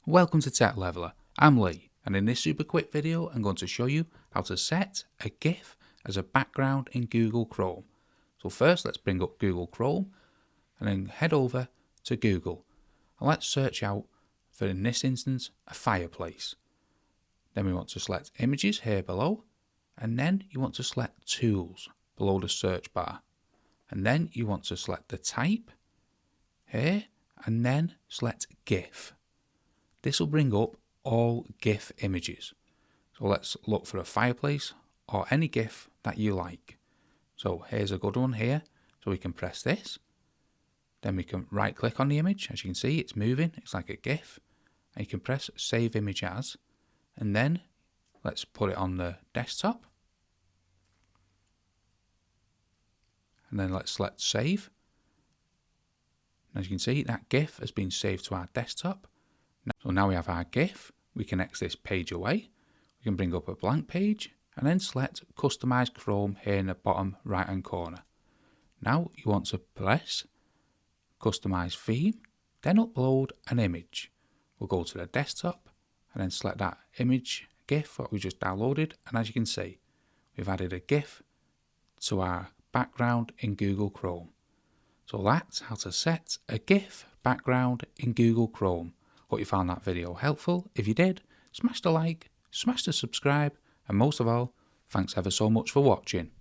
Welcome to Tech Leveler. I'm Lee, and in this super quick video I'm going to show you how to set a GIF as a background in Google Chrome. So first let's bring up Google Chrome and then head over to Google and let's search out for, in this instance, a fireplace. Then we want to select images here below, and then you want to select tools below the search bar, and then you want to select the type here and then select GIF. This will bring up all GIF images. So let's look for a fireplace or any GIF that you like. So here's a good one here. So we can press this. Then we can right click on the image. As you can see, it's moving. It's like a GIF. And you can press Save Image As. And then let's put it on the desktop. And then let's select Save. As you can see, that GIF has been saved to our desktop. So now we have our GIF, we can exit this page away, we can bring up a blank page and then select Customize Chrome here in the bottom right hand corner. Now you want to press Customize Theme, then upload an image. We'll go to the desktop and then select that image GIF that we just downloaded, and as you can see, we've added a GIF to our background in Google Chrome. So that's how to set a GIF background in Google Chrome. Hope you found that video helpful. If you did, smash the like, smash the subscribe, and most of all, thanks ever so much for watching.